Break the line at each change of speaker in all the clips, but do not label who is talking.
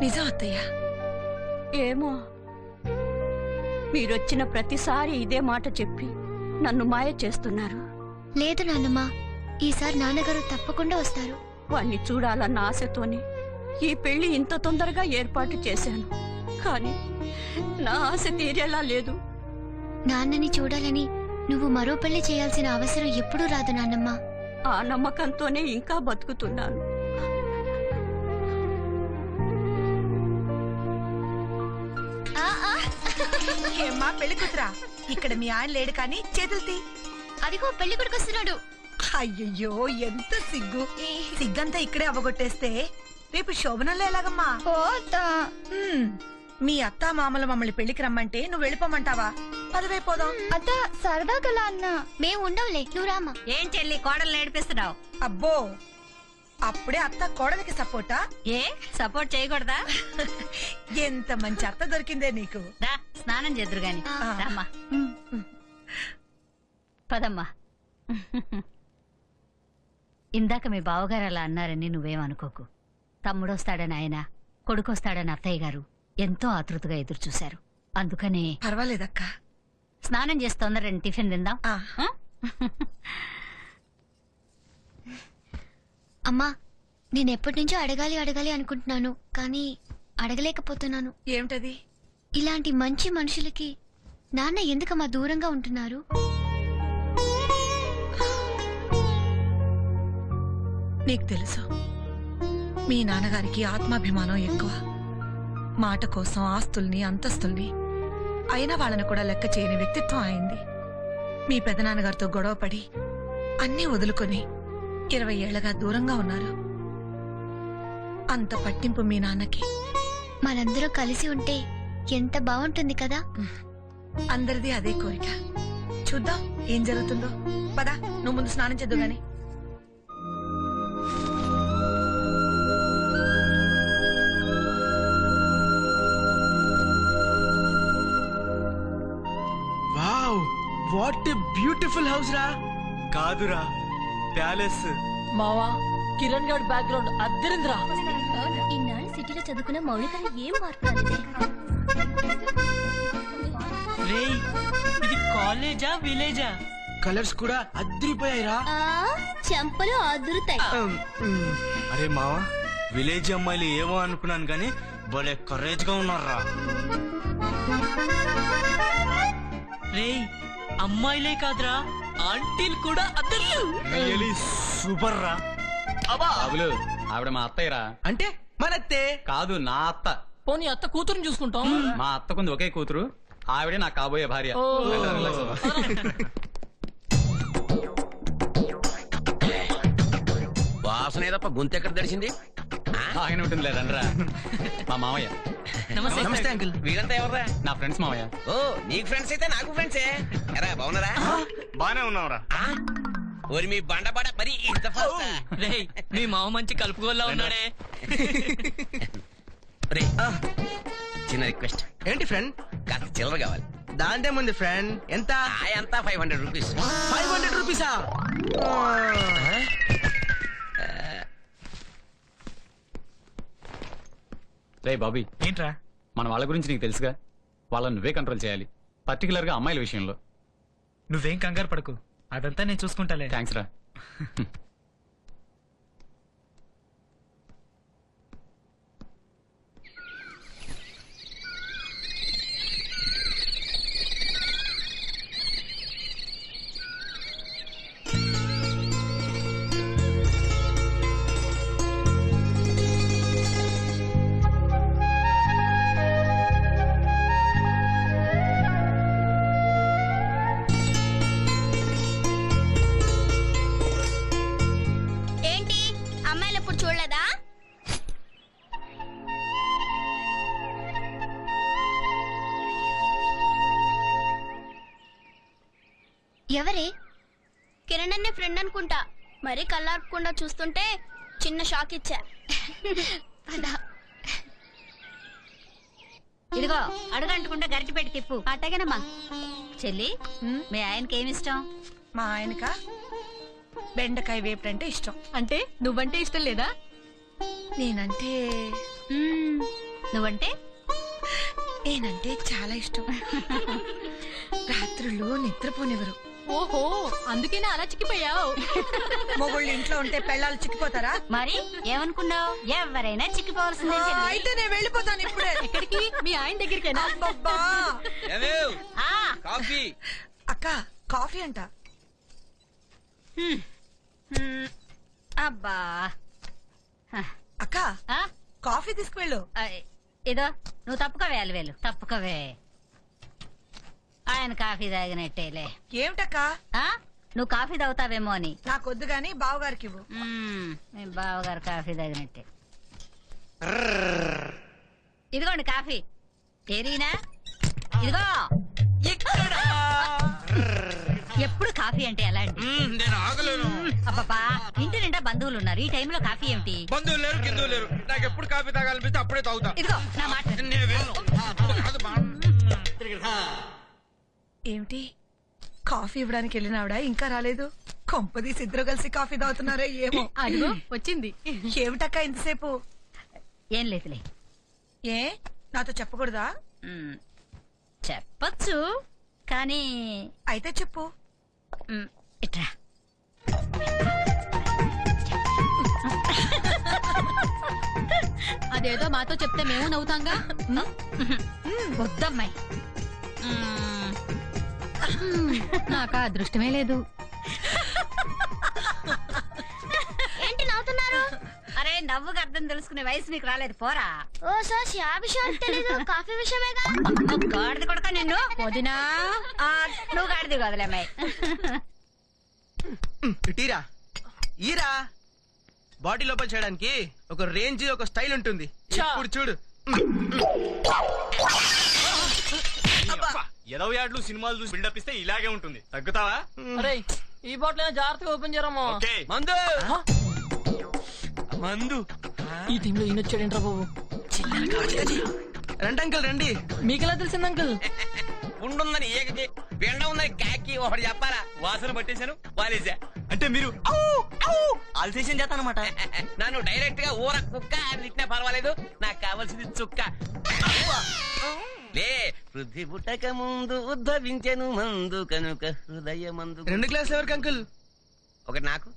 నిజం అత్తయ్య.
ఏమో మీరొచ్చిన ప్రతిసారి ఇదే మాట చెప్పి నన్ను మాయ చేస్తున్నారు.
లేదు నాన్నమ్మ, ఈసారి నాన్నగారు తప్పకుండా వస్తారు.
వాణ్ణి చూడాలన్న ఆశతోనే ఈ పెళ్లి ఇంత తొందరగా ఏర్పాటు చేశాను. కానీ నా ఆశ తీరేలా లేదు.
నాన్నని చూడాలని నువ్వు మరో పెళ్లి చేయాల్సిన అవసరం ఎప్పుడూ రాదు నాన్నమ్మ.
ఆ నమ్మకంతోనే ఇంకా బతుకుతున్నాను.
ఏమ్మా పెళ్లి కూతురా, ఇక్కడ మీ ఆయన లేడు కానీ చేతులు తీ.
అదిగో పెళ్లి కొడుకు వస్తున్నాడు.
అయ్యయ్యో ఎంత సిగ్గు. సిగ్గంతా ఇక్కడే అవగొట్టేస్తే రేపు శోభనంలో ఎలాగమ్మా? మీ అత్త మామలు మమ్మల్ని పెళ్లికి రమ్మంటే నువ్వు వెళ్ళిపోమంటావా? పదవైపోదాం.
అత్త సరదాగలా అన్నా. మేము ఉండవులే, నువ్వు రామా.
ఏం చెల్లి కోడలు నేర్పిస్తున్నావు?
అబ్బో, అప్పుడే అత్త కోడలికి సపోర్టా?
ఏ సపోర్ట్ చేయకూడదా?
ఎంత మంచి అత్త దొరికిందే నీకు.
రా స్నానం చేద్దురు గాని. రామ్మా పదమ్మా. ఇందాక మీ బావగారు అలా అన్నారని నువ్వేమనుకోకు. తమ్ముడొస్తాడని ఆయన, కొడుకొస్తాడని అత్తయ్య గారు ఎంతో ఆతృతగా ఎదురు చూశారు. అందుకనే
పర్వాలేదక్క.
స్నానం చేసి తొందరని టిఫిన్ తిందాం.
అమ్మా, నేనెప్పటి నుంచో అడగాలి అనుకుంటున్నాను, కానీ అడగలేకపోతున్నాను.
ఏమిటది?
ఇలాంటి మంచి మనుషులకి నాన్న ఎందుకమ్మా దూరంగా ఉంటున్నారు?
నీకు తెలుసు, మీ నాన్నగారికి ఆత్మాభిమానం ఎక్కువ. మాట కోసం ఆస్తుల్ని అంతస్తుల్ని అయినా వాళ్ళని కూడా లెక్క చేయని వ్యక్తిత్వం అయింది. మీ పెదనాన్నగారితో గొడవపడి అన్నీ వదులుకొని 20 ఏళ్లగా దూరంగా ఉన్నారు. అంత పట్టింపు మీ నాన్నకి.
మనందరూ కలిసి ఉంటే ఎంత బాగుంటుంది కదా.
అందరిది అదే కోరిక. చూద్దాం ఏం జరుగుతుందో. పద, నువ్వు ముందు స్నానం చేద్దు గాని.
Wow, what a beautiful house రా.
కాదురా, ప్యాలెస్.
మావా, కిరణ్ గారి బ్యాక్గ్రౌండ్ అద్దరింద్రా.
ఇన్నాళ్ళు సిటీలో చదువుకున్న మౌలికలు ఏం మార్పు?
రేయ్, ఇది కాలేజా విలేజా?
కలర్స్ కూడా అద్దరిపోయాయిరా.
చెంపలు అదురుతాయి.
అరే మావా, విలేజ్ అమ్మాయిలు ఏమో అనుకున్నాను కానీ భలే కరేజ్ గా ఉన్నారా.
రేయ్, అమ్మాయిలే కాదురా, ఆంటీలు కూడా అద్దరు.
సూపర్ రా.
బాబులు, ఆవిడ మా అత్తయ్యరా.
అంటే మన అత్తే
కాదు, నా అత్త.
పోనీ అత్త కూతురుని చూసుకుంటాం.
మా అత్తకుంది ఒకే కూతురు, ఆవిడే నాకు కాబోయే భార్య.
వాసన ఏదప్ప గొంతు ఎక్కడ దడిచింది?
ఆయన ఉంటుందిలే, రండ్రా. మా మామయ్య.
నమస్తే అంకుల్.
వీళ్ళంతా ఎవర్రా?
నా ఫ్రెండ్స్ మామయ్య.
ఓ, నీకు ఫ్రెండ్స్ అయితే నాకు ఫ్రెండ్సే. ఎరా బాగున్నారా?
బానే ఉన్నావురా.
ఓరి మీ బండబడ మరి ఇంత ఫాస్ట్.
రేయ్, మీ మామ మంచి కలుపుకోల్లా ఉన్నాడే.
రే, చిన్న రిక్వెస్ట్.
ఏంటి ఫ్రెండ్?
కాస్త చిల్లర కావాలి.
దాంతే ముందు ఫ్రెండ్. ఎంత?
ఎంత? 500 రూపీస్.
500 రూపీసా?
రే బాబీ,
ఏంట్రా?
మన వాళ్ళ గురించి నీకు తెలుసుగా. వాళ్ళని నువ్వే కంట్రోల్ చేయాలి, పర్టికులర్ గా అమ్మాయిల విషయంలో.
నువ్వేం కంగారు పడకు, అదంతా నేను చూసుకుంటాలే.
థ్యాంక్స్ రా.
చూడలేదా? ఎవరే? కిరణ్ అనే ఫ్రెండ్ అనుకుంటా. మరి కళ్ళార్పకుండా చూస్తుంటే చిన్న షాక్ ఇచ్చా.
ఇదిగో అడుగంటుకుంటే గరిచి పెట్టి తిప్పు. అట్టగనమ్మా. చెల్లి, మీ ఆయనకి ఏమి ఇష్టం?
మా ఆయనక బెండకాయ వేపుడు అంటే ఇష్టం.
అంటే నువ్వంటే ఇష్టం లేదా?
నేనంటే
నువ్వంటే
నేనంటే చాలా ఇష్టం. రాత్రులు నిద్రపోనివ్వరు.
ఓహో అందుకేనా అలా చిక్కిపోయావు.
మొగుళ్ళు ఇంట్లో ఉంటే పెళ్ళాలు చిక్కిపోతారా?
మరి ఏమనుకున్నావు? ఎవరైనా చిక్కిపోవాల్సిందే చెల్లి.
అయితే నేను వెళ్ళిపోతాను ఇప్పుడే.
ఎక్కడికి? మీ ఆయన దగ్గరికేనా?
అబ్బబ్బా.
ఆ,
కాఫీ.
అక్క కాఫీ అంట.
హ్మ్. అబ్బా
అక్క
ఆ,
కాఫీ తీసుకువెళ్ళు.
ఆ, ఇదో నువ్వు తప్పుకోవే అలవేలు, తప్పుకోవే. ఆయన కాఫీ తాగినట్టేలే.
ఏమిటక్క?
ఆ, నువ్వు కాఫీ తాగుతావేమో అని.
నాకొద్దు గాని బావగారికి ఇవ్వు.
మీ బావగారు కాఫీ తాగినట్టే. ఇదిగోండి కాఫీ. ఏరీనా? ఇదిగో. ఎప్పుడు కాఫీ అంటే ఎలా అండి?
నేను ఆగలేను.
అబ్బబ్బా, ఇంటి నిండా బంధువులు ఉన్నారు, ఈ టైంలో కాఫీ ఏమిటి?
బంధువులు లేరు గిందువులు లేరు. నాకు ఎప్పుడు కాఫీ తాగాలనిపిస్తే అప్పుడే తాగుతా.
ఇదిగో నా మాట.
నేను వెళ్ళను. కాదు బా.
ఏమిటి కాఫీ ఇవ్వడానికి వెళ్ళినావిడ ఇంకా రాలేదు? కొంపదీసి ఇద్దరు కలిసి కాఫీ తాగుతున్నారా ఏమో.
అదిగో వచ్చింది.
ఏమిటక్క ఇంతసేపు?
ఏం లేదులే.
ఏ నాతో చెప్పకూడదా?
మ్, చెప్పచ్చు కానీ
అయితే చెప్పు.
ఇట్రా.
అదేదో మాతో చెప్తే మేము నవ్వుతాంగా.
వద్దమ్మాయి.
నాకు ఆ అదృష్టమే లేదు.
ఏంటి నవ్వుతున్నారు?
అరే నవ్వుగా అర్థం తెలుసుకునే వయసు నీకు రాలేదు, పోరా.
ఓ సార్ ఆ విషయం తెలీదు. కాఫీ విషయమేగా.
గాడిద కొడక నిన్ను.
వదినా
ఆ, నువ్వు గాడిది కాదులే అమ్మాయి.
ఇటీరా ఈరా. బాడీ లోపల చేయడానికి ఒక రేంజ్ ఒక స్టైల్ ఉంటుంది. ఇప్పుడు చూడు.
ఎదవ యాడ్లు సినిమాలు చూసి బిల్డప్ ఇస్తే ఇలాగే ఉంటుంది. తగ్గుతావా?
అరే ఈ బాటిల్ జాగ్రత్తగా ఓపెన్ చేయరమ్మా.
ఓకే.
మందు మందు.
ఈ టీంలో ఈయన వచ్చాడేంట్రా బాబు?
రండి అంకుల్ రండి.
మీకెలా తెలిసింది అంకుల్?
ఉండుందని ఏకకి పెండ ఉందని కాకి ఒకటి చెప్పాలా? వాసన పట్టేశాను వాలేసా.
అంటే మీరు ఆల్సేషన్ చేస్తానమాట.
నన్ను డైరెక్ట్ గా ఊర కుక్క అని తిట్టినా పర్వాలేదు. నాకు కావాల్సింది చుక్క. లే వృద్ధి పుట్టక ముందు ఉద్భవించెను మందు కనుక హృదయ మందు.
2 గ్లాసులు ఎవరికి అంకుల్?
ఒకటి నాకు,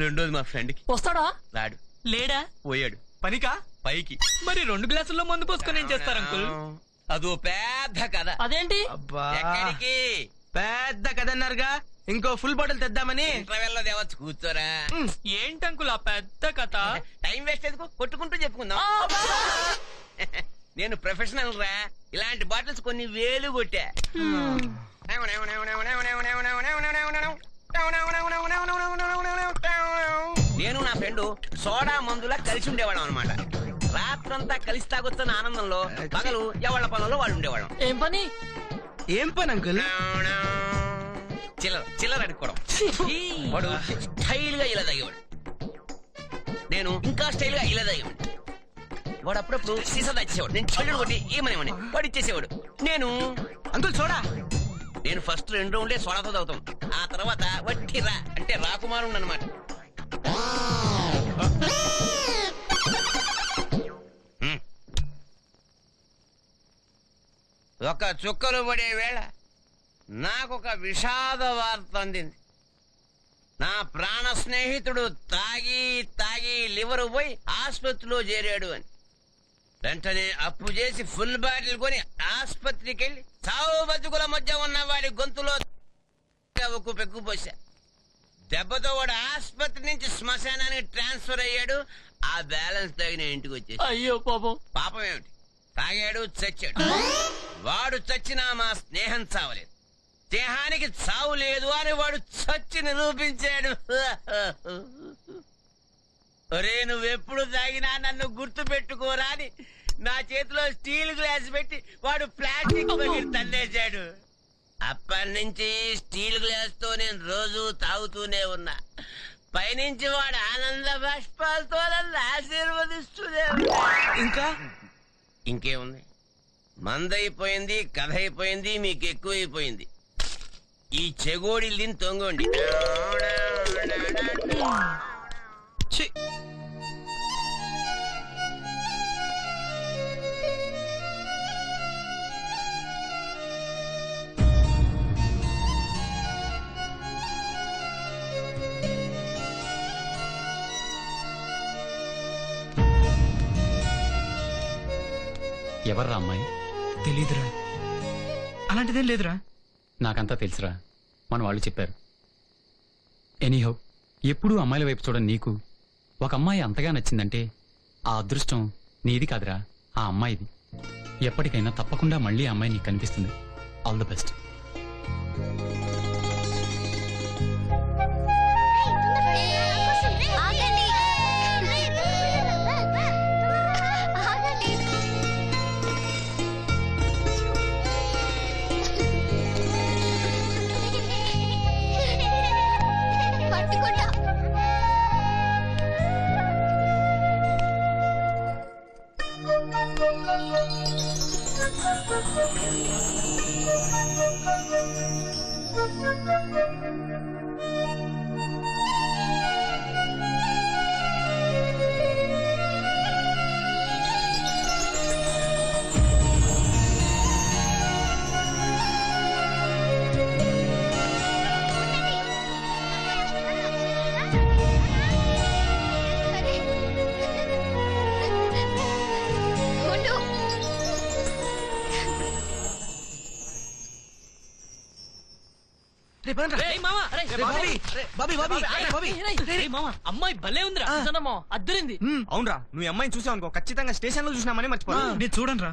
రెండోది మా ఫ్రెండ్ కి.
వస్తాడా?
రాడు.
లేడా?
పోయాడు
పనికా?
పైకి.
మరి 2 గ్లాసుల్లో మందు పోసుకొని ఏం చేస్తారు అంకుల్?
అదో పెద్ద కథ.
అదేంటి?
అబ్బా
ఎక్కడికి?
పెద్ద కథ అన్నారుగా, ఇంకో ఫుల్ బాటిల్ తెద్దామని.
ఇంటర్వెల్ లో దేవచ్చు, కూర్చోరా.
ఏంటి అంకుల్ ఆ పెద్ద కథ?
టైం వేస్ట్ ఎందుకు, కొట్టుకుంటూ చెప్పుకుందాం. నేను ప్రొఫెషనల్ రా. ఇలాంటి బాటిల్స్ కొన్ని వేలు కొట్టా. నేను నా ఫ్రెండ్ సోడా మందులా కలిసి ఉండేవాళ్ళం అనమాట. రాత్రంతా కలిసి తాగొస్తున్న ఆనందంలో పగలు ఎవళ్ళ పనుల్లో వాళ్ళు ఉండేవాళ్ళం.
ఏం పని?
ఏం పని అంకుల్?
చిల్లర చిల్లర అడుక్కోవడం. వాడు స్టైల్ గా ఇలా తాగేవాడు, నేను ఇంకా స్టైల్ గా ఇలా తాగేవాడు. వాడు అప్పుడప్పుడు సీసా తెచ్చేవాడు, నేను చెల్లెడు కొట్టి ఏమనేవాడిని, వాడు ఇచ్చేసేవాడు. నేను
అంకుల్ సోడా.
నేను ఫస్ట్ 2 రౌండ్లే సోడాతో తాగుతాం, ఆ తర్వాత వట్టి రా అంటే రాకుమారుడు అనమాట. ఒక చుక్కలు పడే వేళ నాకొక విషాద వార్త అందింది. నా ప్రాణ స్నేహితుడు తాగి తాగి లివర్ పోయి ఆసుపత్రిలో చేరాడు అని. వెంటనే అప్పు చేసి ఫుల్ బాటిల్ కొని ఆసుపత్రికి వెళ్ళి చావు బతుకుల మధ్య ఉన్న వాడి గొంతులో ఉక్కు పెక్కుపోసా. దెబ్బతో వాడు ఆసుపత్రి నుంచి శ్మశానానికి ట్రాన్స్ఫర్ అయ్యాడు. ఆ బ్యాలెన్స్ తగిన ఇంటికి వచ్చేసి.
అయ్యో పాపం.
పాపం ఏమిటి, తాగాడు చచ్చాడు. వాడు చచ్చినా మా స్నేహం చావలేదు. స్నేహానికి చావు లేదు అని వాడు చచ్చి నిరూపించాడు. ఒరే నువ్వెప్పుడు తాగినా నన్ను గుర్తు పెట్టుకోరా అని నా చేతిలో స్టీల్ గ్లాస్ పెట్టి వాడు ప్లాస్టిక్ బకెట్ తన్నేశాడు. అప్పటి నుంచి స్టీల్ గ్లాస్ తో నేను రోజు తాగుతూనే ఉన్నా. పైనుంచి వాడు ఆనంద బాష్పాలతో నన్ను ఆశీర్వదిస్తూనే ఉన్నా.
ఇంకా
ఇంకేముంది, మందైపోయింది, కథ అయిపోయింది, మీకు ఎక్కువైపోయింది. ఈ చెగోడి దీన్ని తొంగండి.
ఛీ.
ఎవర్రా అమ్మాయి?
తెలీదురా. అలాంటిదేం లేదురా.
నాకంతా తెలుసురా, మన వాళ్ళు చెప్పారు. ఎనీహౌ, ఎప్పుడూ అమ్మాయిల వైపు చూడని నీకు ఒక అమ్మాయి అంతగా నచ్చిందంటే ఆ అదృష్టం నీది కాదురా, ఆ అమ్మాయిది. ఎప్పటికైనా తప్పకుండా మళ్ళీ ఆ అమ్మాయి నీకు కనిపిస్తుంది. All the best.
ఆగండి. పట్టుకుంటా. ఉండు.
రే పదండ్రా.
రేయ్ మామ, రేయ్,
రే బాబీ, రే బాబీ, బాబీ, రే బాబీ.
రేయ్, రేయ్ మామ, అమ్మాయి భలే ఉందిరా. నిజమా? అద్దరింది.
అవునరా, నువ్వు ఈ అమ్మాయిని చూసావు అనుకో, ఖచ్చితంగా స్టేషన్ లో చూసినామని మర్చిపో.
నేను చూడండి రా.